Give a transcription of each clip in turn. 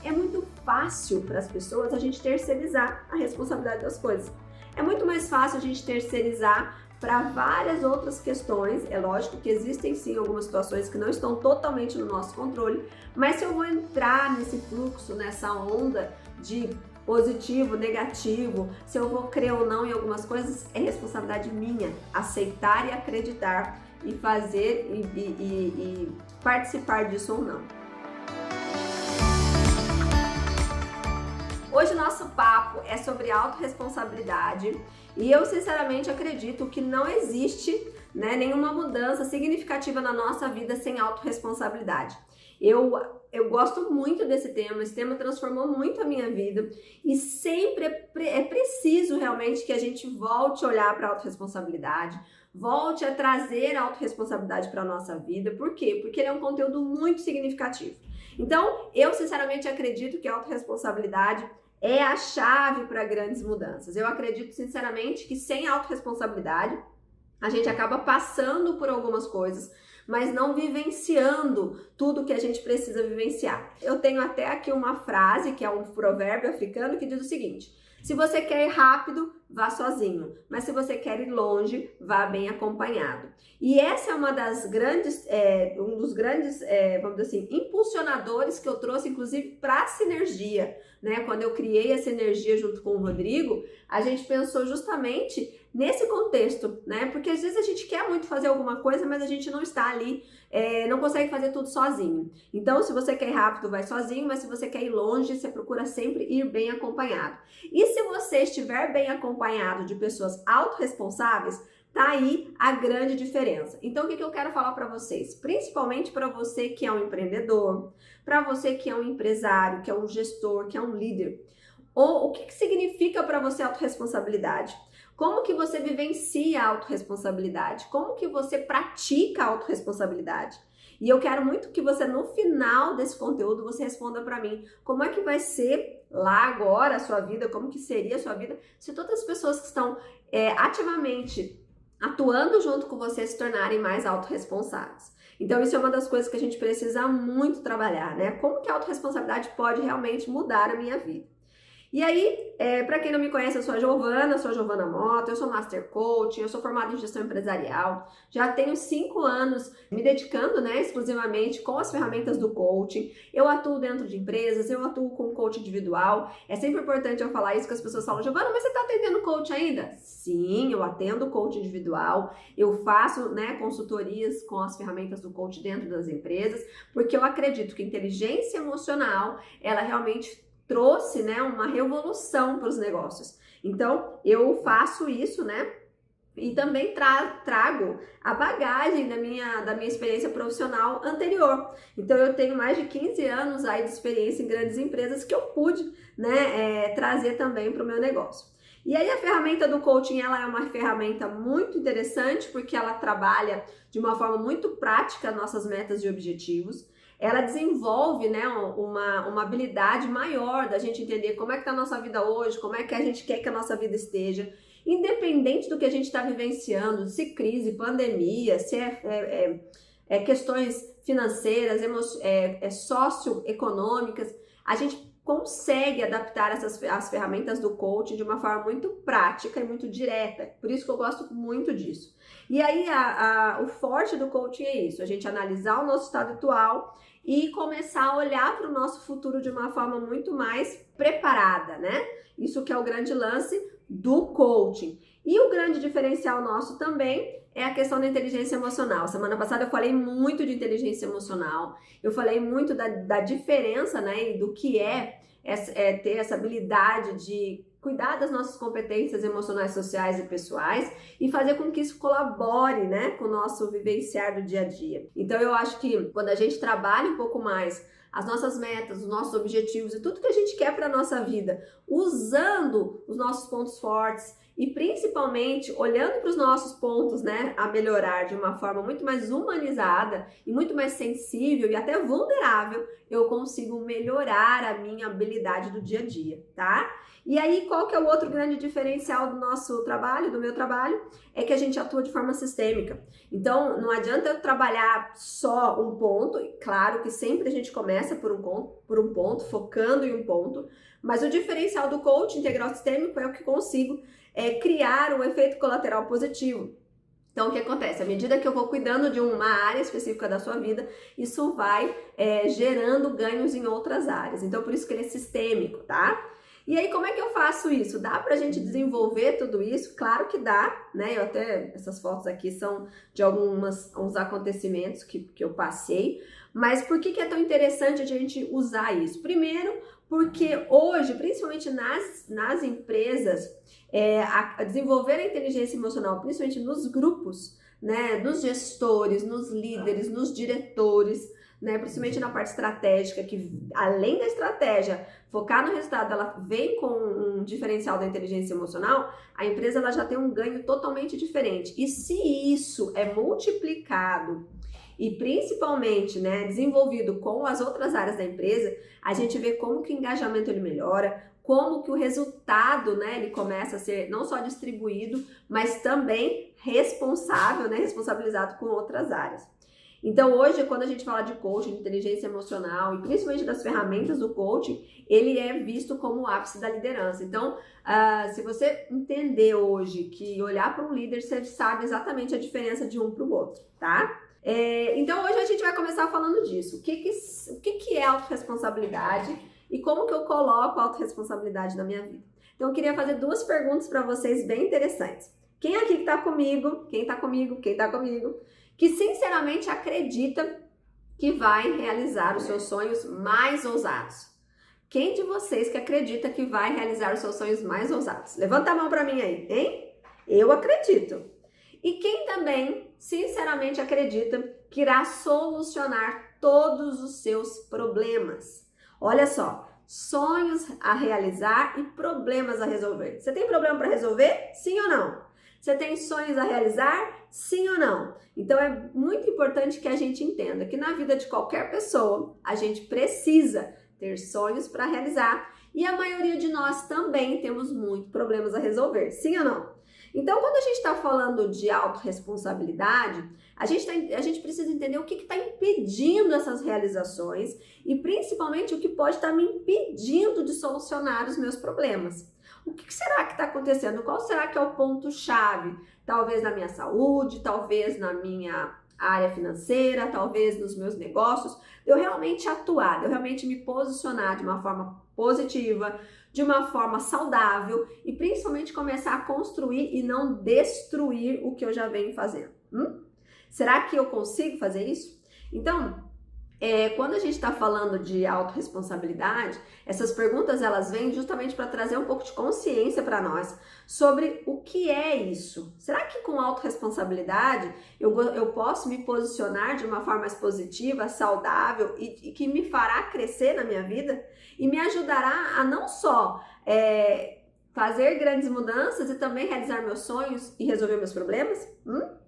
é muito fácil para as pessoas a gente terceirizar a responsabilidade das coisas. É muito mais fácil a gente terceirizar para várias outras questões. É lógico que existem sim algumas situações que não estão totalmente no nosso controle, mas se eu vou entrar nesse fluxo, nessa onda de positivo, negativo, se eu vou crer ou não em algumas coisas, é responsabilidade minha aceitar e acreditar e fazer e participar disso ou não. Hoje o nosso papo é sobre autorresponsabilidade e eu sinceramente acredito que não existe, nenhuma mudança significativa na nossa vida sem autorresponsabilidade. Eu gosto muito desse tema, esse tema transformou muito a minha vida e sempre é preciso realmente que a gente volte a olhar para a autorresponsabilidade, volte a trazer a autorresponsabilidade para a nossa vida. Por quê? Porque ele é um conteúdo muito significativo. Então, eu sinceramente acredito que a autorresponsabilidade é a chave para grandes mudanças. Eu acredito sinceramente que sem autorresponsabilidade a gente acaba passando por algumas coisas, mas não vivenciando tudo que a gente precisa vivenciar. Eu tenho até aqui uma frase, que é um provérbio africano, que diz o seguinte: se você quer ir rápido, vá sozinho, mas se você quer ir longe, vá bem acompanhado. E essa é uma das grandes, um dos grandes, vamos dizer assim, impulsionadores que eu trouxe, inclusive, para a sinergia, Quando eu criei essa energia junto com o Rodrigo, a gente pensou justamente nesse contexto, Porque às vezes a gente quer muito fazer alguma coisa, mas a gente não está ali, não consegue fazer tudo sozinho. Então, se você quer ir rápido, vai sozinho, mas se você quer ir longe, você procura sempre ir bem acompanhado. E se você estiver bem acompanhado de pessoas autorresponsáveis, tá aí a grande diferença. Então, o que eu quero falar para vocês? Principalmente para você que é um empreendedor, para você que é um empresário, que é um gestor, que é um líder. Ou o que significa para você autorresponsabilidade? Como que você vivencia a autorresponsabilidade? Como que você pratica a autorresponsabilidade? E eu quero muito que você, no final desse conteúdo, você responda para mim como é que vai ser lá agora a sua vida, como que seria a sua vida se todas as pessoas que estão ativamente atuando junto com você se tornarem mais autorresponsáveis. Então isso é uma das coisas que a gente precisa muito trabalhar, Como que a autorresponsabilidade pode realmente mudar a minha vida? E aí, para quem não me conhece, eu sou a Giovana Mota, eu sou Master Coach, eu sou formada em gestão empresarial, já tenho 5 anos me dedicando, exclusivamente com as ferramentas do coaching. Eu atuo dentro de empresas, eu atuo com coach individual. É sempre importante eu falar isso, que as pessoas falam: Giovana, mas você está atendendo coach ainda? Sim, eu atendo coach individual, eu faço, consultorias com as ferramentas do coach dentro das empresas, porque eu acredito que a inteligência emocional, ela realmente trouxe, uma revolução para os negócios. Então, eu faço isso, E também trago a bagagem da minha experiência profissional anterior. Então, eu tenho mais de 15 anos aí de experiência em grandes empresas que eu pude, trazer também para o meu negócio. E aí a ferramenta do coaching, ela é uma ferramenta muito interessante porque ela trabalha de uma forma muito prática nossas metas e objetivos. Ela desenvolve, uma habilidade maior da gente entender como é que está a nossa vida hoje, como é que a gente quer que a nossa vida esteja, independente do que a gente está vivenciando, se crise, pandemia, se questões financeiras, socioeconômicas, a gente consegue adaptar as ferramentas do coaching de uma forma muito prática e muito direta. Por isso que eu gosto muito disso. E aí o forte do coaching é isso: a gente analisar o nosso estado atual e começar a olhar para o nosso futuro de uma forma muito mais preparada, Isso que é o grande lance do coaching. E o grande diferencial nosso também é a questão da inteligência emocional. Semana passada eu falei muito de inteligência emocional, eu falei muito da diferença, e do que é ter essa habilidade de cuidar das nossas competências emocionais, sociais e pessoais e fazer com que isso colabore, com o nosso vivenciar do dia a dia. Então eu acho que quando a gente trabalha um pouco mais as nossas metas, os nossos objetivos e tudo que a gente quer para a nossa vida, usando os nossos pontos fortes e principalmente olhando para os nossos pontos, né, a melhorar de uma forma muito mais humanizada e muito mais sensível e até vulnerável, eu consigo melhorar a minha habilidade do dia a dia, tá? E aí, qual que é o outro grande diferencial do nosso trabalho, do meu trabalho? É que a gente atua de forma sistêmica. Então, não adianta eu trabalhar só um ponto, e claro que sempre a gente começa por um ponto, focando em um ponto, mas o diferencial do coaching integral sistêmico é o que consigo criar um efeito colateral positivo. Então, o que acontece? À medida que eu vou cuidando de uma área específica da sua vida, isso vai gerando ganhos em outras áreas. Então, por isso que ele é sistêmico, tá? E aí, como é que eu faço isso? Dá pra gente desenvolver tudo isso? Claro que dá, né? Essas fotos aqui são de uns acontecimentos que eu passei. Mas por que é tão interessante a gente usar isso? Primeiro, porque hoje, principalmente nas empresas, a desenvolver a inteligência emocional, principalmente nos grupos, né? Nos gestores, nos líderes, nos diretores, né, principalmente na parte estratégica, que além da estratégia focar no resultado, ela vem com um diferencial da inteligência emocional, a empresa ela já tem um ganho totalmente diferente. E se isso é multiplicado e principalmente, né, desenvolvido com as outras áreas da empresa, a gente vê como que o engajamento ele melhora, como que o resultado, né, ele começa a ser não só distribuído, mas também responsável, né, responsabilizado com outras áreas. Então, hoje, quando a gente fala de coaching, de inteligência emocional e principalmente das ferramentas do coaching, ele é visto como o ápice da liderança. Então, se você entender hoje que olhar para um líder, você sabe exatamente a diferença de um para o outro, tá? Então, hoje a gente vai começar falando disso. O que é autorresponsabilidade e como que eu coloco a autorresponsabilidade na minha vida? Então, eu queria fazer 2 perguntas para vocês bem interessantes. Quem aqui que tá comigo? Quem tá comigo? Que sinceramente acredita que vai realizar os seus sonhos mais ousados? Quem de vocês que acredita que vai realizar os seus sonhos mais ousados? Levanta a mão para mim aí, hein? Eu acredito. E quem também sinceramente acredita que irá solucionar todos os seus problemas? Olha só, sonhos a realizar e problemas a resolver. Você tem problema para resolver? Sim ou não? Você tem sonhos a realizar? Sim ou não? Então é muito importante que a gente entenda que na vida de qualquer pessoa a gente precisa ter sonhos para realizar e a maioria de nós também temos muitos problemas a resolver. Sim ou não? Então, quando a gente está falando de autorresponsabilidade, a gente precisa entender o que está impedindo essas realizações e principalmente o que pode estar me impedindo de solucionar os meus problemas. O que será que está acontecendo? Qual será que é o ponto-chave? Talvez na minha saúde, talvez na minha área financeira, talvez nos meus negócios, de eu realmente atuar, de eu realmente me posicionar de uma forma positiva, de uma forma saudável e principalmente começar a construir e não destruir o que eu já venho fazendo. Será que eu consigo fazer isso? Então, quando a gente está falando de autorresponsabilidade, essas perguntas elas vêm justamente para trazer um pouco de consciência para nós sobre o que é isso. Será que com autorresponsabilidade eu posso me posicionar de uma forma mais positiva, saudável e que me fará crescer na minha vida e me ajudará a não só fazer grandes mudanças e também realizar meus sonhos e resolver meus problemas?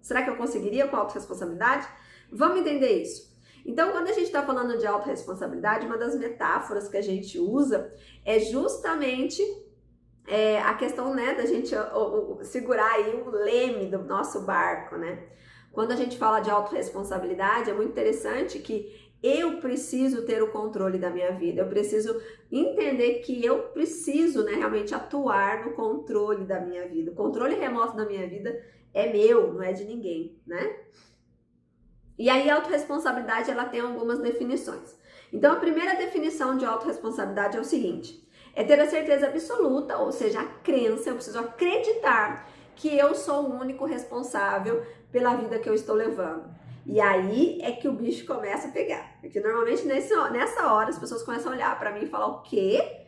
Será que eu conseguiria com autorresponsabilidade? Vamos entender isso. Então, quando a gente está falando de autorresponsabilidade, uma das metáforas que a gente usa é justamente a questão, né, da gente segurar aí o leme do nosso barco, né? Quando a gente fala de autorresponsabilidade, é muito interessante que eu preciso ter o controle da minha vida, eu preciso entender que eu preciso, né, realmente atuar no controle da minha vida. O controle remoto da minha vida é meu, não é de ninguém, né? E aí a autorresponsabilidade ela tem algumas definições. Então a primeira definição de autorresponsabilidade é o seguinte: é ter a certeza absoluta, ou seja, a crença, eu preciso acreditar que eu sou o único responsável pela vida que eu estou levando. E aí é que o bicho começa a pegar. Porque normalmente nessa hora as pessoas começam a olhar para mim e falar: o quê?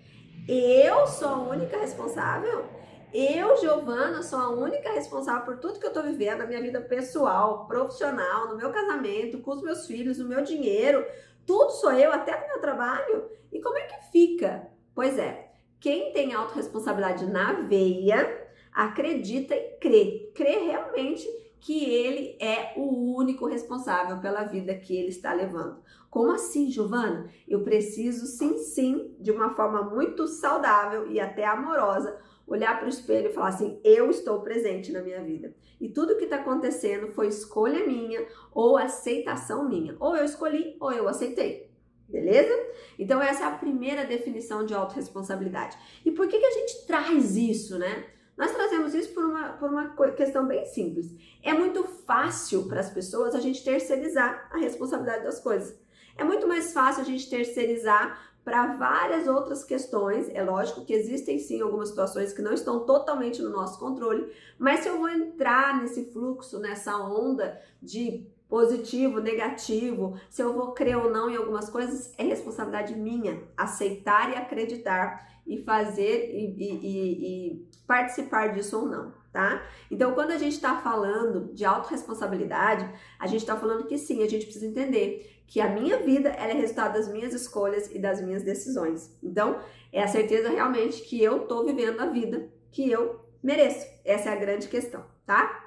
Eu sou a única responsável? Eu, Giovana, sou a única responsável por tudo que eu tô vivendo, na minha vida pessoal, profissional, no meu casamento, com os meus filhos, no meu dinheiro, tudo sou eu, até no meu trabalho? E como é que fica? Pois é, quem tem autorresponsabilidade na veia, acredita e crê realmente que ele é o único responsável pela vida que ele está levando. Como assim, Giovana? Eu preciso sim, de uma forma muito saudável e até amorosa, olhar para o espelho e falar assim, eu estou presente na minha vida. E tudo que está acontecendo foi escolha minha ou aceitação minha. Ou eu escolhi ou eu aceitei. Beleza? Então essa é a primeira definição de autorresponsabilidade. E por que a gente traz isso, né? Nós trazemos isso por uma questão bem simples. É muito fácil para as pessoas a gente terceirizar a responsabilidade das coisas. É muito mais fácil a gente terceirizar para várias outras questões. É lógico que existem sim algumas situações que não estão totalmente no nosso controle, mas se eu vou entrar nesse fluxo, nessa onda de positivo, negativo, se eu vou crer ou não em algumas coisas, é responsabilidade minha aceitar e acreditar e fazer e participar disso ou não, tá? Então, quando a gente está falando de autorresponsabilidade, a gente está falando que sim, a gente precisa entender que a minha vida ela é resultado das minhas escolhas e das minhas decisões. Então, é a certeza realmente que eu estou vivendo a vida que eu mereço. Essa é a grande questão, tá?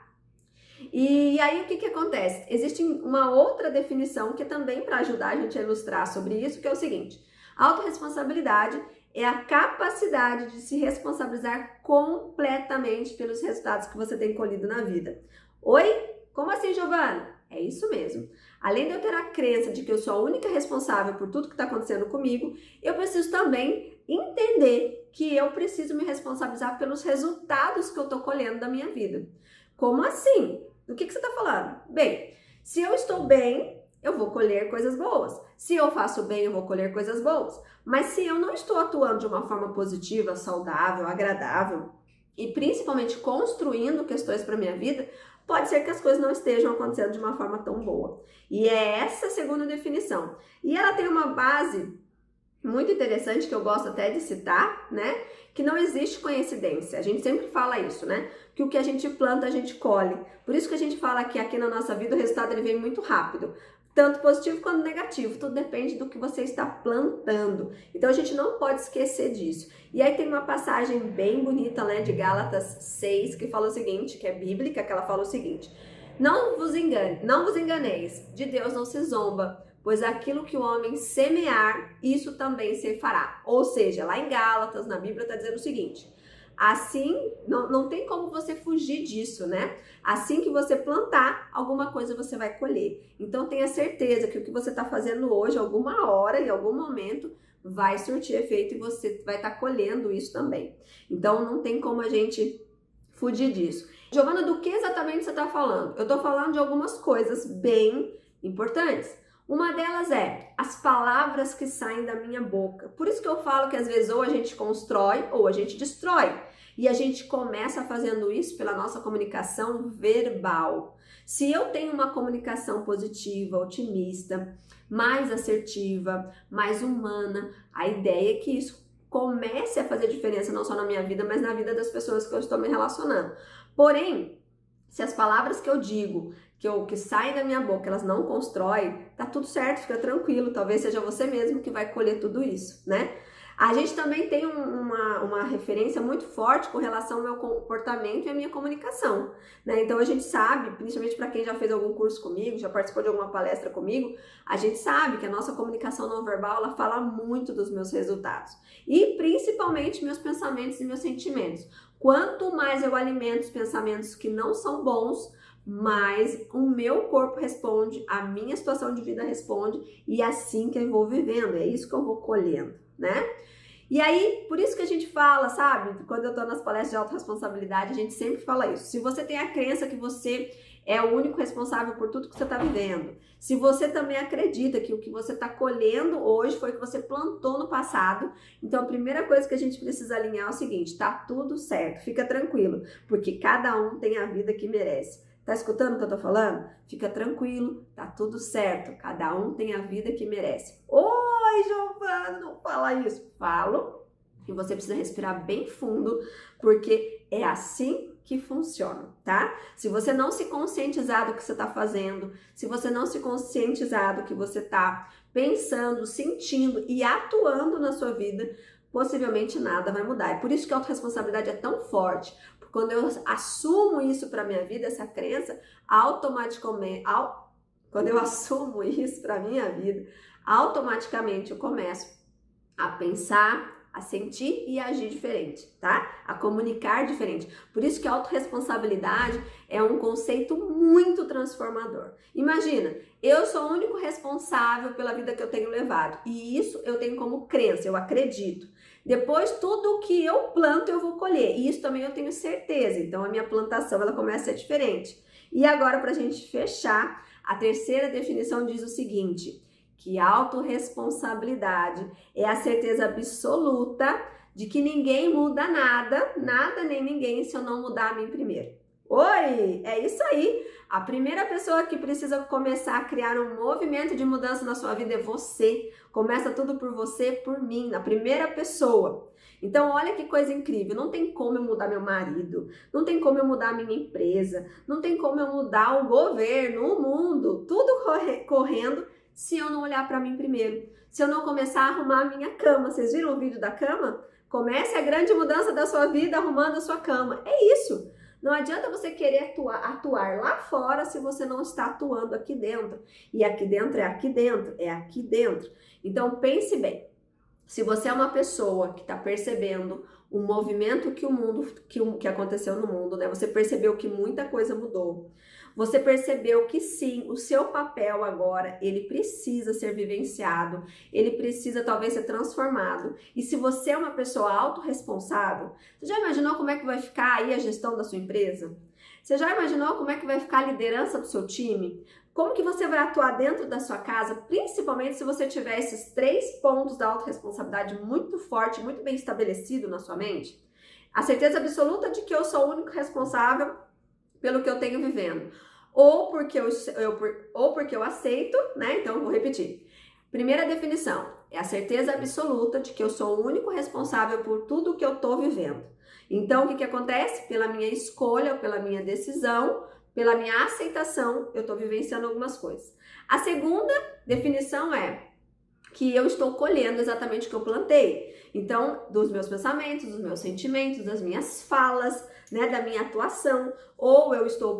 E aí, o que acontece? Existe uma outra definição que também para ajudar a gente a ilustrar sobre isso, que é o seguinte: autorresponsabilidade é a capacidade de se responsabilizar completamente pelos resultados que você tem colhido na vida. Oi? Como assim, Giovana? É isso mesmo. Além de eu ter a crença de que eu sou a única responsável por tudo que está acontecendo comigo, eu preciso também entender que eu preciso me responsabilizar pelos resultados que eu estou colhendo da minha vida. Como assim? Do que você está falando? Bem, se eu estou bem, eu vou colher coisas boas. Se eu faço bem, eu vou colher coisas boas. Mas se eu não estou atuando de uma forma positiva, saudável, agradável e principalmente construindo questões para minha vida, pode ser que as coisas não estejam acontecendo de uma forma tão boa. E é essa a segunda definição. E ela tem uma base muito interessante que eu gosto até de citar, né? Que não existe coincidência. A gente sempre fala isso, né? Que o que a gente planta, a gente colhe. Por isso que a gente fala que aqui na nossa vida o resultado ele vem muito rápido. Tanto positivo quanto negativo. Tudo depende do que você está plantando. Então a gente não pode esquecer disso. E aí tem uma passagem bem bonita, né? De Gálatas 6, que fala o seguinte, que é bíblica, que ela fala o seguinte: não vos enganeis, de Deus não se zomba, pois aquilo que o homem semear, isso também se fará. Ou seja, lá em Gálatas, na Bíblia, está dizendo o seguinte: assim, não tem como você fugir disso, né? Assim que você plantar, alguma coisa você vai colher. Então tenha certeza que o que você está fazendo hoje, alguma hora, em algum momento, vai surtir efeito e você vai estar colhendo isso também. Então não tem como a gente fugir disso. Giovana, do que exatamente você está falando? Eu estou falando de algumas coisas bem importantes. Uma delas é as palavras que saem da minha boca. Por isso que eu falo que às vezes ou a gente constrói ou a gente destrói. E a gente começa fazendo isso pela nossa comunicação verbal. Se eu tenho uma comunicação positiva, otimista, mais assertiva, mais humana, a ideia é que isso comece a fazer diferença não só na minha vida, mas na vida das pessoas que eu estou me relacionando. Porém, se as palavras que eu digo, que saem da minha boca, elas não constroem, tá tudo certo, fica tranquilo, talvez seja você mesmo que vai colher tudo isso, né? A gente também tem uma referência muito forte com relação ao meu comportamento e à minha comunicação, né? Então a gente sabe, principalmente para quem já fez algum curso comigo, já participou de alguma palestra comigo, a gente sabe que a nossa comunicação não verbal, ela fala muito dos meus resultados e principalmente meus pensamentos e meus sentimentos. Quanto mais eu alimento os pensamentos que não são bons, mais o meu corpo responde, a minha situação de vida responde e é assim que eu vou vivendo, é isso que eu vou colhendo, né? E aí, por isso que a gente fala, sabe? Quando eu tô nas palestras de autorresponsabilidade, a gente sempre fala isso. Se você tem a crença que você é o único responsável por tudo que você tá vivendo, se você também acredita que o que você tá colhendo hoje foi o que você plantou no passado, então a primeira coisa que a gente precisa alinhar é o seguinte: tá tudo certo, fica tranquilo, porque cada um tem a vida que merece. Tá escutando o que eu tô falando? Fica tranquilo, tá tudo certo. Cada um tem a vida que merece. Oi, Giovana, não fala isso. Falo. E você precisa respirar bem fundo, porque é assim que funciona, tá? Se você não se conscientizar do que você tá fazendo, se você não se conscientizar do que você tá pensando, sentindo e atuando na sua vida, possivelmente nada vai mudar. É por isso que a autorresponsabilidade é tão forte. quando eu assumo isso para minha vida, essa crença, automaticamente, quando eu assumo isso para minha vida, automaticamente eu começo a pensar, a sentir e a agir diferente, tá? A comunicar diferente. Por isso que a autorresponsabilidade é um conceito muito transformador. Imagina, eu sou o único responsável pela vida que eu tenho levado. E isso eu tenho como crença, eu acredito. Depois, tudo que eu planto, eu vou colher. E isso também eu tenho certeza. Então, a minha plantação, ela começa a ser diferente. E agora, pra gente fechar, a terceira definição diz o seguinte: que autorresponsabilidade é a certeza absoluta de que ninguém muda nada, nada nem ninguém, se eu não mudar a mim primeiro. Oi, é isso aí. A primeira pessoa que precisa começar a criar um movimento de mudança na sua vida é você. Começa tudo por você, por mim, na primeira pessoa. Então, olha que coisa incrível. Não tem como eu mudar meu marido, não tem como eu mudar a minha empresa, não tem como eu mudar o governo, o mundo, tudo correndo se eu não olhar para mim primeiro. Se eu não começar a arrumar a minha cama. Vocês viram o vídeo da cama? Comece a grande mudança da sua vida arrumando a sua cama. É isso. Não adianta você querer atuar lá fora se você não está atuando aqui dentro. E aqui dentro é aqui dentro, é aqui dentro. Então pense bem. Se você é uma pessoa que está percebendo o movimento que aconteceu no mundo, né? Você percebeu que muita coisa mudou. Você percebeu que sim, o seu papel agora, ele precisa ser vivenciado, ele precisa talvez ser transformado. E se você é uma pessoa autorresponsável, você já imaginou como é que vai ficar aí a gestão da sua empresa? Você já imaginou como é que vai ficar a liderança do seu time? Como que você vai atuar dentro da sua casa, principalmente se você tiver esses 3 pontos da autorresponsabilidade muito forte, muito bem estabelecido na sua mente? A certeza absoluta de que eu sou o único responsável pelo que eu tenho vivendo. Ou porque eu aceito, né? Então, eu vou repetir. Primeira definição, é a certeza absoluta de que eu sou o único responsável por tudo que eu tô vivendo. Então, o que acontece? Pela minha escolha, pela minha decisão, pela minha aceitação, eu tô vivenciando algumas coisas. A segunda definição é que eu estou colhendo exatamente o que eu plantei. Então, dos meus pensamentos, dos meus sentimentos, das minhas falas, né, da minha atuação, ou eu estou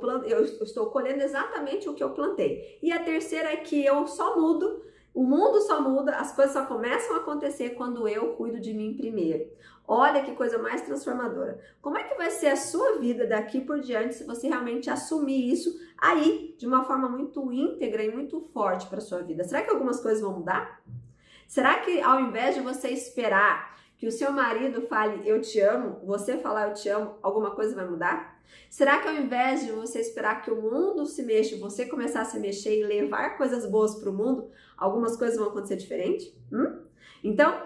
colhendo exatamente o que eu plantei. E a terceira é que eu só mudo, o mundo só muda, as coisas só começam a acontecer quando eu cuido de mim primeiro. Olha que coisa mais transformadora. Como é que vai ser a sua vida daqui por diante se você realmente assumir isso aí de uma forma muito íntegra e muito forte para a sua vida? Será que algumas coisas vão mudar? Será que ao invés de você esperar que o seu marido fale eu te amo, você falar eu te amo, alguma coisa vai mudar? Será que ao invés de você esperar que o mundo se mexa, você começar a se mexer e levar coisas boas para o mundo, algumas coisas vão acontecer diferente? Então,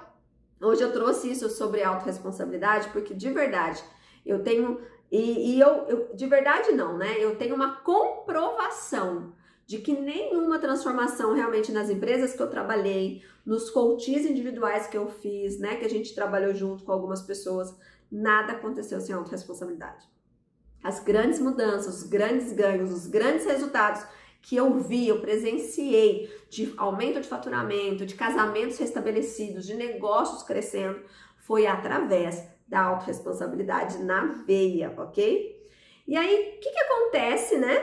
hoje eu trouxe isso sobre autorresponsabilidade porque de verdade eu tenho, de verdade não, né? Eu tenho uma comprovação de que nenhuma transformação realmente nas empresas que eu trabalhei, nos coaches individuais que eu fiz, né, que a gente trabalhou junto com algumas pessoas, nada aconteceu sem autorresponsabilidade. As grandes mudanças, os grandes ganhos, os grandes resultados que eu vi, eu presenciei de aumento de faturamento, de casamentos restabelecidos, de negócios crescendo, foi através da autorresponsabilidade na veia, ok? E aí, o que acontece, né?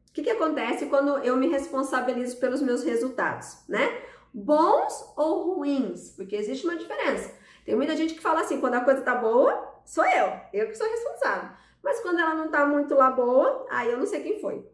O que acontece quando eu me responsabilizo pelos meus resultados, né? Bons ou ruins? Porque existe uma diferença. Tem muita gente que fala assim, quando a coisa tá boa, sou eu que sou responsável. Mas quando ela não tá muito lá boa, aí eu não sei quem foi.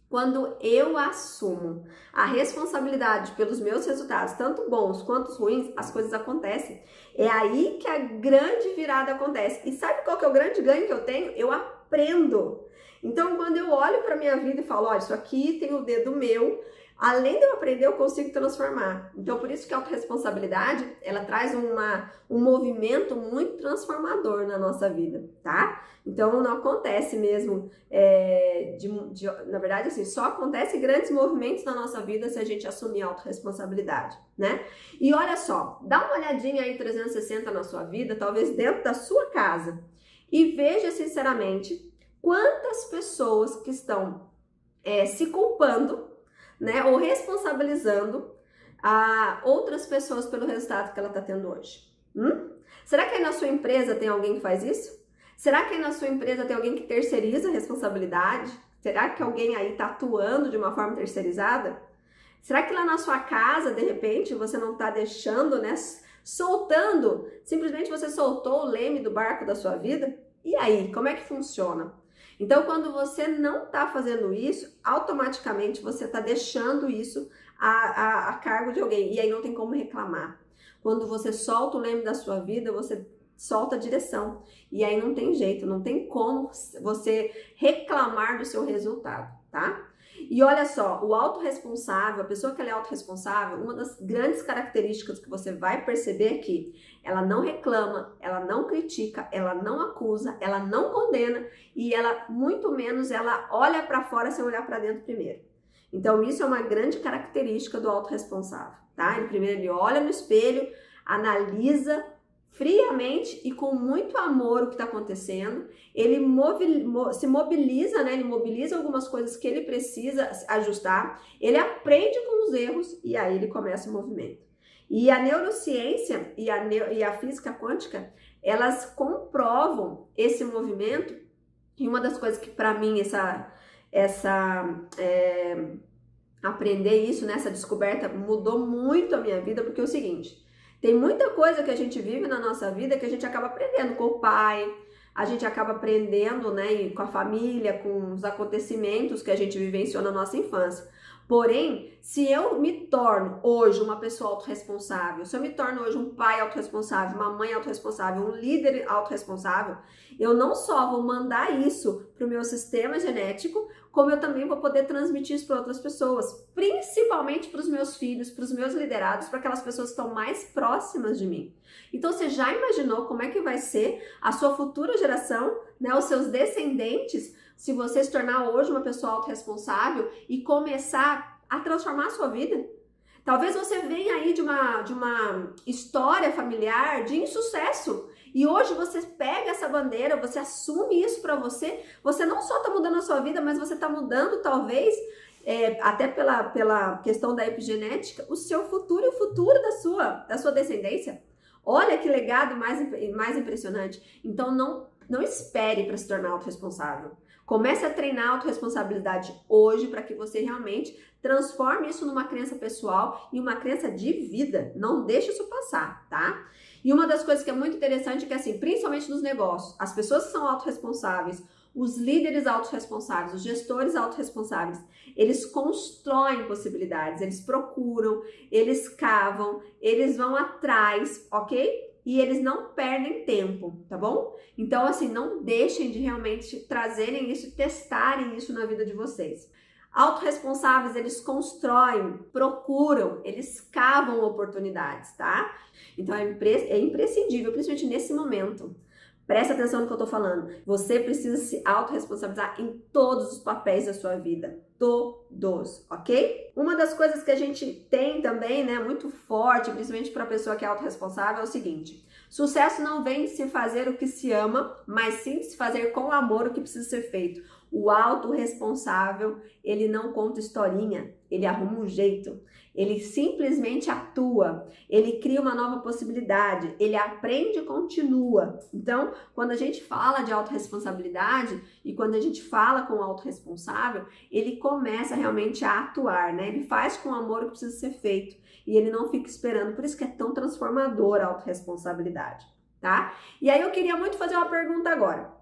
Quando eu assumo a responsabilidade pelos meus resultados, tanto bons quanto ruins, as coisas acontecem. É aí que a grande virada acontece. E sabe qual que é o grande ganho que eu tenho? Eu aprendo. Então, quando eu olho para minha vida e falo, olha, isso aqui tem o dedo meu, além de eu aprender, eu consigo transformar. Então, por isso que a autorresponsabilidade, ela traz um movimento muito transformador na nossa vida, tá? Então, não acontece mesmo, na verdade, assim, só acontece grandes movimentos na nossa vida se a gente assumir a autorresponsabilidade, né? E olha só, dá uma olhadinha aí 360 na sua vida, talvez dentro da sua casa, e veja sinceramente quantas pessoas que estão se culpando, né, ou responsabilizando outras pessoas pelo resultado que ela está tendo hoje. Será que aí na sua empresa tem alguém que faz isso? Será que aí na sua empresa tem alguém que terceiriza a responsabilidade? Será que alguém aí está atuando de uma forma terceirizada? Será que lá na sua casa, de repente, você não está deixando, né, soltando, simplesmente você soltou o leme do barco da sua vida? E aí, como é que funciona? Então, quando você não está fazendo isso, automaticamente você está deixando isso a cargo de alguém, e aí não tem como reclamar. Quando você solta o leme da sua vida, você solta a direção, e aí não tem jeito, não tem como você reclamar do seu resultado, tá? E olha só, o autorresponsável, a pessoa que ela é autorresponsável, uma das grandes características que você vai perceber é que ela não reclama, ela não critica, ela não acusa, ela não condena e ela, muito menos, ela olha para fora sem olhar para dentro primeiro. Então, isso é uma grande característica do autorresponsável, tá? Ele olha no espelho, analisa friamente e com muito amor o que está acontecendo, ele se mobiliza, né? Ele mobiliza algumas coisas que ele precisa ajustar, ele aprende com os erros e aí ele começa o movimento. E a neurociência e a física quântica, elas comprovam esse movimento, e uma das coisas que para mim aprender isso, nessa descoberta, mudou muito a minha vida, porque é o seguinte: tem muita coisa que a gente vive na nossa vida que a gente acaba aprendendo com o pai, a gente acaba aprendendo, né, com a família, com os acontecimentos que a gente vivenciou na nossa infância. Porém, se eu me torno hoje uma pessoa autorresponsável, se eu me torno hoje um pai autorresponsável, uma mãe autorresponsável, um líder autorresponsável, eu não só vou mandar isso para o meu sistema genético, como eu também vou poder transmitir isso para outras pessoas, principalmente para os meus filhos, para os meus liderados, para aquelas pessoas que estão mais próximas de mim. Então, você já imaginou como é que vai ser a sua futura geração, né, os seus descendentes, se você se tornar hoje uma pessoa autorresponsável e começar a transformar a sua vida? Talvez você venha aí de uma história familiar de insucesso e hoje você pega essa bandeira, você assume isso para você, você não só está mudando a sua vida, mas você está mudando talvez, até pela questão da epigenética, o seu futuro e o futuro da sua descendência. Olha que legado mais impressionante. Então não espere para se tornar autorresponsável. Comece a treinar a autorresponsabilidade hoje para que você realmente transforme isso numa crença pessoal e uma crença de vida. Não deixe isso passar, tá? E uma das coisas que é muito interessante é que, assim, principalmente nos negócios, as pessoas que são autorresponsáveis, os líderes autorresponsáveis, os gestores autorresponsáveis, eles constroem possibilidades, eles procuram, eles cavam, eles vão atrás, ok? E eles não perdem tempo, tá bom? Então, assim, não deixem de realmente trazerem isso, testarem isso na vida de vocês. Autorresponsáveis, eles constroem, procuram, eles cavam oportunidades, tá? Então, é imprescindível, principalmente nesse momento. Presta atenção no que eu tô falando. Você precisa se autorresponsabilizar em todos os papéis da sua vida. Todos, ok? Uma das coisas que a gente tem também, né, muito forte, principalmente para a pessoa que é autorresponsável, é o seguinte: sucesso não vem de se fazer o que se ama, mas sim de se fazer com amor o que precisa ser feito. O autorresponsável, ele não conta historinha, ele arruma um jeito, ele simplesmente atua, ele cria uma nova possibilidade, ele aprende e continua. Então, quando a gente fala de autorresponsabilidade e quando a gente fala com o autorresponsável, ele começa realmente a atuar, né? Ele faz com amor o que precisa ser feito e ele não fica esperando. Por isso que é tão transformador a autorresponsabilidade, tá? E aí eu queria muito fazer uma pergunta agora.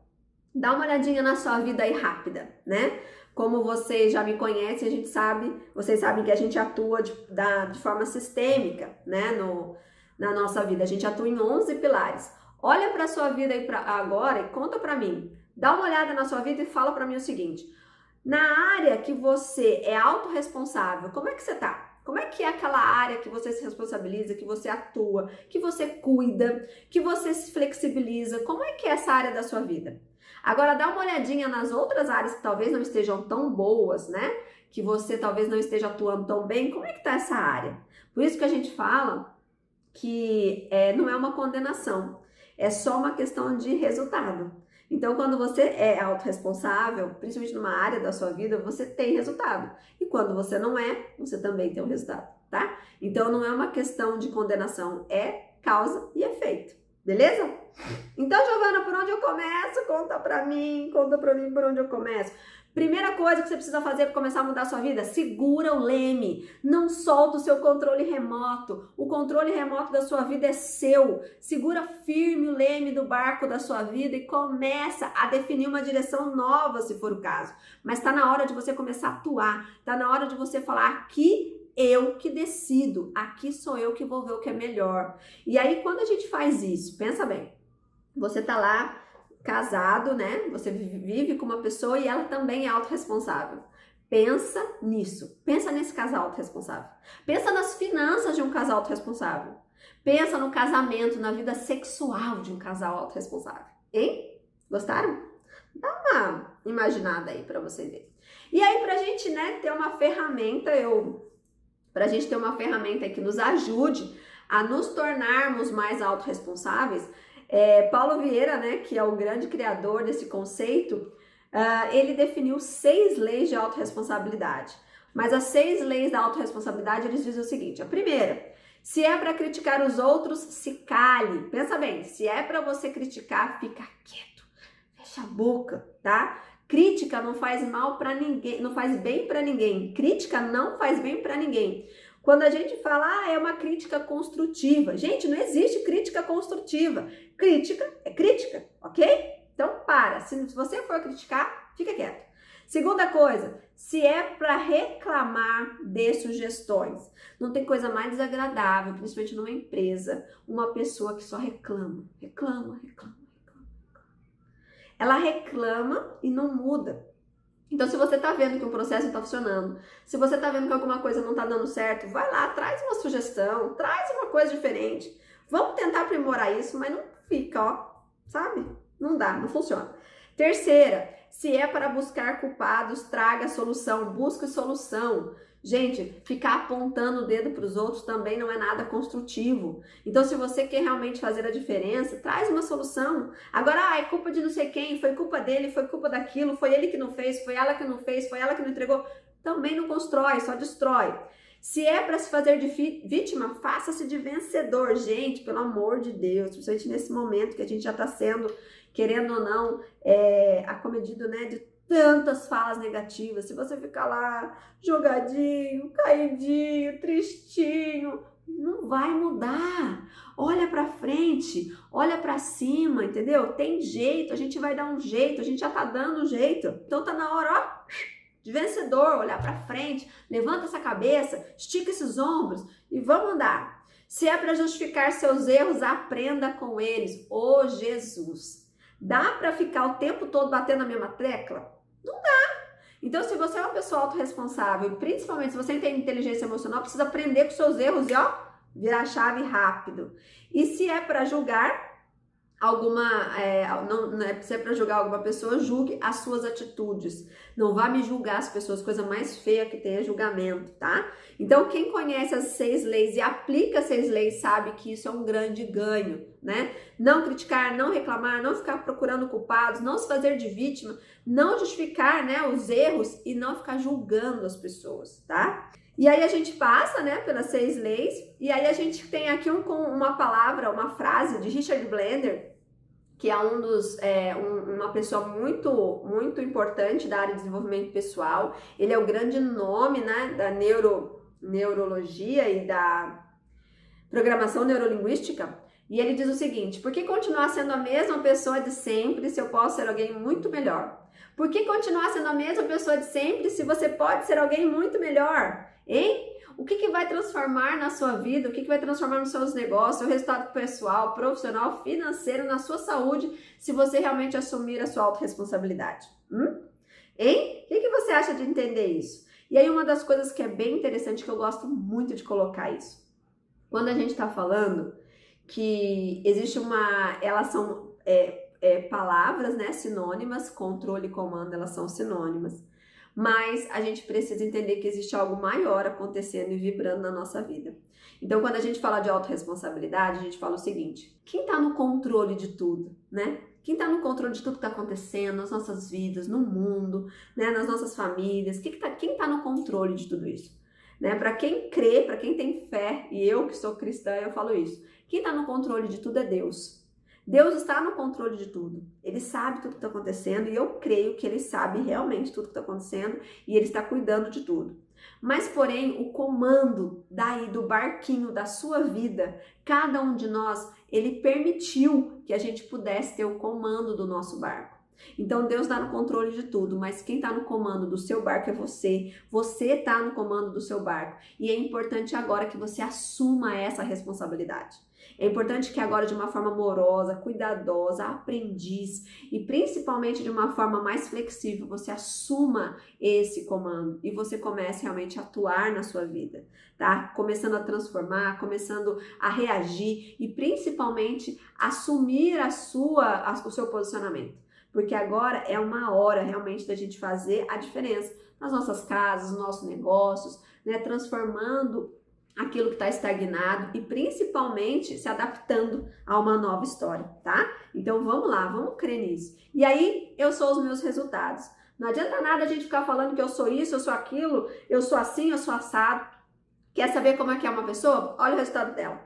Dá uma olhadinha na sua vida aí rápida, né? Como vocês já me conhecem, vocês sabem que a gente atua de forma sistêmica, né? Na nossa vida, a gente atua em 11 pilares. Olha para a sua vida aí agora e conta para mim. Dá uma olhada na sua vida e fala para mim o seguinte: na área que você é autorresponsável, como é que você tá? Como é que é aquela área que você se responsabiliza, que você atua, que você cuida, que você se flexibiliza? Como é que é essa área da sua vida? Agora dá uma olhadinha nas outras áreas que talvez não estejam tão boas, né? Que você talvez não esteja atuando tão bem. Como é que tá essa área? Por isso que a gente fala que não é uma condenação, é só uma questão de resultado. Então, quando você é autorresponsável, principalmente numa área da sua vida, você tem resultado. E quando você não é, você também tem um resultado, tá? Então, não é uma questão de condenação, é causa e efeito, beleza? Então, Giovana, por onde eu começo? Conta pra mim por onde eu começo. Primeira coisa que você precisa fazer para começar a mudar a sua vida, segura o leme, não solta o seu controle remoto. O controle remoto da sua vida é seu. Segura firme o leme do barco da sua vida e começa a definir uma direção nova, se for o caso. Mas está na hora de você começar a atuar, está na hora de você falar aqui eu que decido, aqui sou eu que vou ver o que é melhor. E aí quando a gente faz isso, pensa bem, você tá lá casado, né? Você vive com uma pessoa e ela também é autorresponsável. Pensa nisso. Pensa nesse casal autorresponsável. Pensa nas finanças de um casal autorresponsável. Pensa no casamento, na vida sexual de um casal autorresponsável. Hein? Gostaram? Dá uma imaginada aí pra você ver. E aí, pra gente, né, ter uma ferramenta, pra gente ter uma ferramenta que nos ajude a nos tornarmos mais autorresponsáveis, Paulo Vieira, né, que é o grande criador desse conceito, ele definiu 6 leis de autorresponsabilidade. Mas as 6 leis da autorresponsabilidade, eles dizem o seguinte: a primeira, se é para criticar os outros, se cale. Pensa bem, se é para você criticar, fica quieto, fecha a boca, tá? Crítica não faz mal para ninguém, não faz bem para ninguém. Crítica não faz bem para ninguém. Quando a gente fala, é uma crítica construtiva. Gente, não existe crítica construtiva. Crítica é crítica, ok? Então, para. Se você for criticar, fica quieto. Segunda coisa, se é para reclamar, dê sugestões. Não tem coisa mais desagradável, principalmente numa empresa, uma pessoa que só reclama. Ela reclama e não muda. Então, se você tá vendo que um processo não tá funcionando, se você tá vendo que alguma coisa não tá dando certo, vai lá, traz uma sugestão, traz uma coisa diferente. Vamos tentar aprimorar isso, mas não fica, ó, sabe? Não dá, não funciona. Terceira, se é para buscar culpados, traga solução, busque solução. Gente, ficar apontando o dedo para os outros também não é nada construtivo. Então, se você quer realmente fazer a diferença, traz uma solução. Agora, é culpa de não sei quem, foi culpa dele, foi culpa daquilo, foi ele que não fez, foi ela que não fez, foi ela que não entregou. Também não constrói, só destrói. Se é para se fazer de vítima, faça-se de vencedor. Gente, pelo amor de Deus, principalmente nesse momento que a gente já está sendo, querendo ou não, acometido, né, de tantas falas negativas. Se você ficar lá jogadinho, caidinho, tristinho, não vai mudar. Olha pra frente, olha pra cima, entendeu? Tem jeito, a gente vai dar um jeito, a gente já tá dando um jeito. Então tá na hora, ó, de vencedor, olhar pra frente, levanta essa cabeça, estica esses ombros e vamos andar. Se é para justificar seus erros, aprenda com eles. Ô Jesus, dá pra ficar o tempo todo batendo na mesma tecla? Não dá. Então, se você é uma pessoa autorresponsável, principalmente se você tem inteligência emocional, precisa aprender com seus erros e, ó, virar a chave rápido. E se é para julgar se é para julgar alguma pessoa, julgue as suas atitudes. Não vá me julgar as pessoas, coisa mais feia que tem é julgamento, tá? Então, quem conhece as 6 leis e aplica as 6 leis sabe que isso é um grande ganho, né? Não criticar, não reclamar, não ficar procurando culpados, não se fazer de vítima, não justificar, né, os erros e não ficar julgando as pessoas, tá? E aí a gente passa, né, pelas 6 leis, e aí a gente tem aqui uma palavra, uma frase de Richard Blender, que é uma pessoa muito importante da área de desenvolvimento pessoal. Ele é o grande nome, né, da neurologia e da programação neurolinguística. E ele diz o seguinte: por que continuar sendo a mesma pessoa de sempre se eu posso ser alguém muito melhor? Por que continuar sendo a mesma pessoa de sempre se você pode ser alguém muito melhor? Hein? O que vai transformar na sua vida? O que vai transformar nos seus negócios, seu resultado pessoal, profissional, financeiro, na sua saúde, se você realmente assumir a sua autorresponsabilidade? Hein? O que você acha de entender isso? E aí uma das coisas que é bem interessante, que eu gosto muito de colocar isso, quando a gente está falando que existe elas são palavras, né, sinônimas, controle e comando, elas são sinônimas. Mas a gente precisa entender que existe algo maior acontecendo e vibrando na nossa vida. Então, quando a gente fala de autorresponsabilidade, a gente fala o seguinte: quem está no controle de tudo, né? Quem está no controle de tudo que está acontecendo nas nossas vidas, no mundo, né, nas nossas famílias? Quem está no controle de tudo isso? Né? Para quem crê, para quem tem fé, e eu que sou cristã, eu falo isso. Quem está no controle de tudo é Deus. Deus está no controle de tudo. Ele sabe tudo que está acontecendo e eu creio que Ele sabe realmente tudo que está acontecendo e Ele está cuidando de tudo. Mas, porém, o comando daí do barquinho da sua vida, cada um de nós, Ele permitiu que a gente pudesse ter o comando do nosso barco. Então Deus está no controle de tudo, mas quem está no comando do seu barco é você. Você está no comando do seu barco. E é importante agora que você assuma essa responsabilidade. É importante que agora, de uma forma amorosa, cuidadosa, aprendiz e principalmente de uma forma mais flexível, você assuma esse comando e você comece realmente a atuar na sua vida, tá? Começando a transformar, começando a reagir e principalmente assumir o seu posicionamento. Porque agora é uma hora realmente da gente fazer a diferença nas nossas casas, nos nossos negócios, né? Transformando aquilo que está estagnado e principalmente se adaptando a uma nova história, tá? Então vamos lá, vamos crer nisso. E aí eu sou os meus resultados. Não adianta nada a gente ficar falando que eu sou isso, eu sou aquilo, eu sou assim, eu sou assado. Quer saber como é que é uma pessoa? Olha o resultado dela.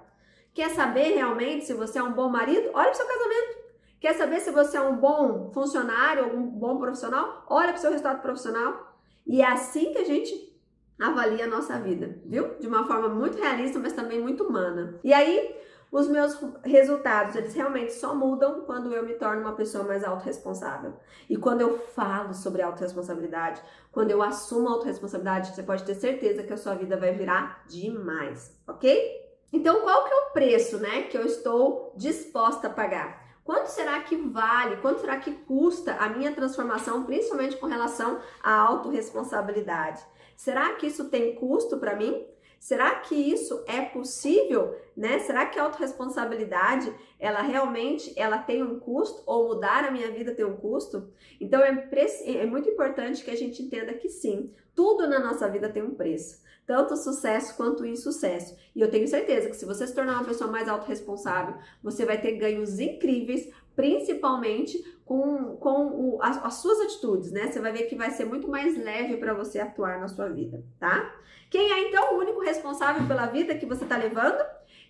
Quer saber realmente se você é um bom marido? Olha pro seu casamento. Quer saber se você é um bom funcionário, um bom profissional? Olha pro seu resultado profissional. E é assim que a gente avalia a nossa vida, viu? De uma forma muito realista, mas também muito humana. E aí, os meus resultados, eles realmente só mudam quando eu me torno uma pessoa mais autorresponsável. E quando eu falo sobre autorresponsabilidade, quando eu assumo a autorresponsabilidade, você pode ter certeza que a sua vida vai virar demais, ok? Então, qual que é o preço, né, que eu estou disposta a pagar? Quanto será que vale, quanto será que custa a minha transformação, principalmente com relação à autorresponsabilidade? Será que isso tem custo para mim? Será que isso é possível, né? Será que a autorresponsabilidade, ela realmente tem um custo? Ou mudar a minha vida tem um custo? Então, é muito importante que a gente entenda que sim, tudo na nossa vida tem um preço. Tanto o sucesso quanto o insucesso. E eu tenho certeza que se você se tornar uma pessoa mais autorresponsável, você vai ter ganhos incríveis, principalmente com as suas atitudes, né? Você vai ver que vai ser muito mais leve para você atuar na sua vida, tá? Quem é então o único responsável pela vida que você está levando?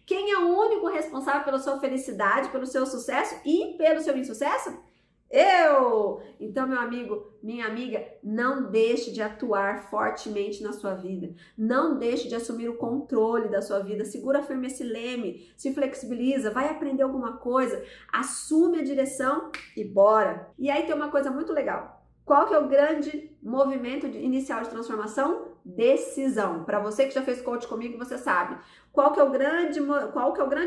Quem é o único responsável pela sua felicidade, pelo seu sucesso e pelo seu insucesso? Eu! Então, meu amigo, minha amiga, não deixe de atuar fortemente na sua vida. Não deixe de assumir o controle da sua vida. Segura firme esse leme, se flexibiliza, vai aprender alguma coisa, assume a direção e bora! E aí tem uma coisa muito legal. Qual que é o grande movimento inicial de transformação? Decisão. Para você que já fez coach comigo, você sabe. Qual que é o grande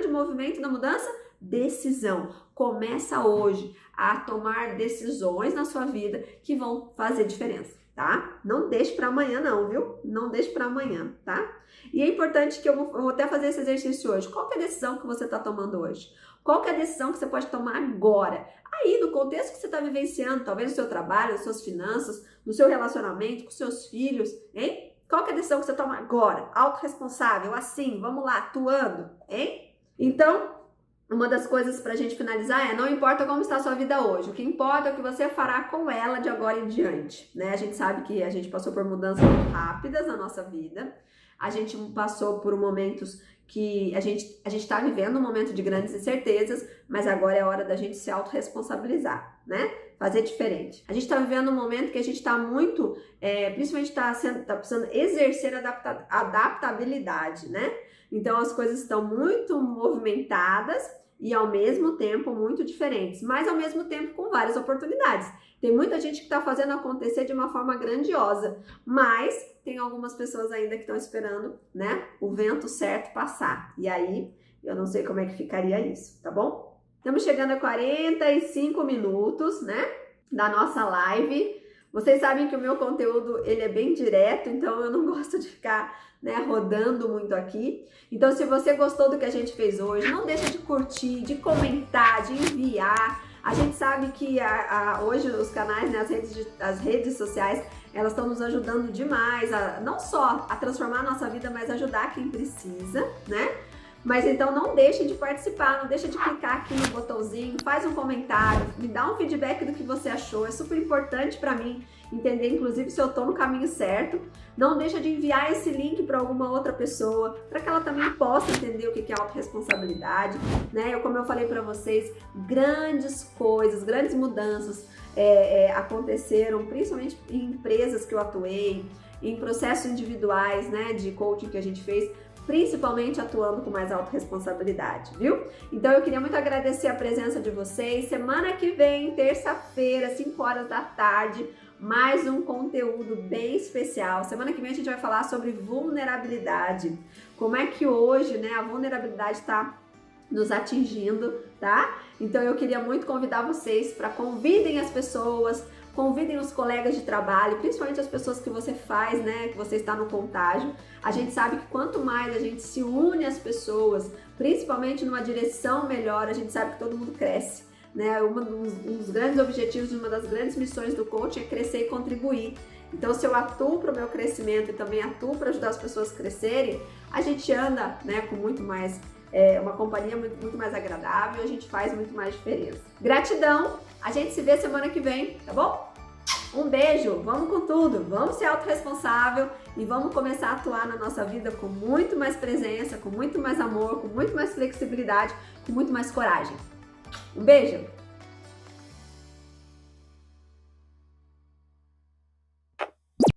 movimento da mudança? Decisão. Começa hoje a tomar decisões na sua vida que vão fazer diferença, tá? Não deixe para amanhã não, viu? Não deixe para amanhã, tá? E é importante que eu vou até fazer esse exercício hoje. Qual que é a decisão que você está tomando hoje? Qual que é a decisão que você pode tomar agora? Aí, no contexto que você está vivenciando, talvez no seu trabalho, nas suas finanças, no seu relacionamento com seus filhos, hein? Qual que é a decisão que você toma agora? Autorresponsável, assim, vamos lá, atuando, hein? Então, uma das coisas pra gente finalizar não importa como está a sua vida hoje, o que importa é o que você fará com ela de agora em diante, né? A gente sabe que a gente passou por mudanças muito rápidas na nossa vida, a gente passou por momentos que a gente está vivendo um momento de grandes incertezas, mas agora é hora da gente se autorresponsabilizar, né? Fazer diferente. A gente está vivendo um momento que a gente está muito, principalmente está precisando exercer adaptabilidade, né? Então as coisas estão muito movimentadas e ao mesmo tempo muito diferentes, mas ao mesmo tempo com várias oportunidades. Tem muita gente que está fazendo acontecer de uma forma grandiosa, mas tem algumas pessoas ainda que estão esperando, né, o vento certo passar. E aí, eu não sei como é que ficaria isso, tá bom? Estamos chegando a 45 minutos, né, da nossa live. Vocês sabem que o meu conteúdo, ele é bem direto, então eu não gosto de ficar, né, rodando muito aqui. Então, se você gostou do que a gente fez hoje, não deixa de curtir, de comentar, de enviar. A gente sabe que hoje os canais, né, as redes sociais, elas estão nos ajudando demais, não só a transformar a nossa vida, mas ajudar quem precisa, né? Mas então não deixe de participar, não deixa de clicar aqui no botãozinho, faz um comentário, me dá um feedback do que você achou, é super importante para mim entender, inclusive, se eu tô no caminho certo. Não deixa de enviar esse link para alguma outra pessoa, para que ela também possa entender o que é autorresponsabilidade, né? Como eu falei para vocês, grandes coisas, grandes mudanças aconteceram, principalmente em empresas que eu atuei, em processos individuais, né, de coaching que a gente fez, principalmente atuando com mais autorresponsabilidade, viu? Então eu queria muito agradecer a presença de vocês. Semana que vem, terça-feira, 5 horas da tarde, mais um conteúdo bem especial. Semana que vem a gente vai falar sobre vulnerabilidade. Como é que hoje, né, a vulnerabilidade está nos atingindo, tá? Então eu queria muito convidar vocês para convidem as pessoas, convidem os colegas de trabalho, principalmente as pessoas que você faz, né, que você está no contágio. A gente sabe que quanto mais a gente se une às pessoas, principalmente numa direção melhor, a gente sabe que todo mundo cresce, né? Um dos grandes objetivos, uma das grandes missões do coaching é crescer e contribuir. Então, se eu atuo para o meu crescimento e também atuo para ajudar as pessoas a crescerem, a gente anda, né, com muito mais uma companhia muito mais agradável, a gente faz muito mais diferença. Gratidão, a gente se vê semana que vem, tá bom? Um beijo, vamos com tudo, vamos ser autorresponsável e vamos começar a atuar na nossa vida com muito mais presença, com muito mais amor, com muito mais flexibilidade, com muito mais coragem. Um beijo!